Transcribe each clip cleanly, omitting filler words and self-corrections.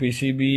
PCB،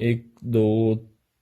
1 2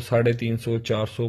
350، 400،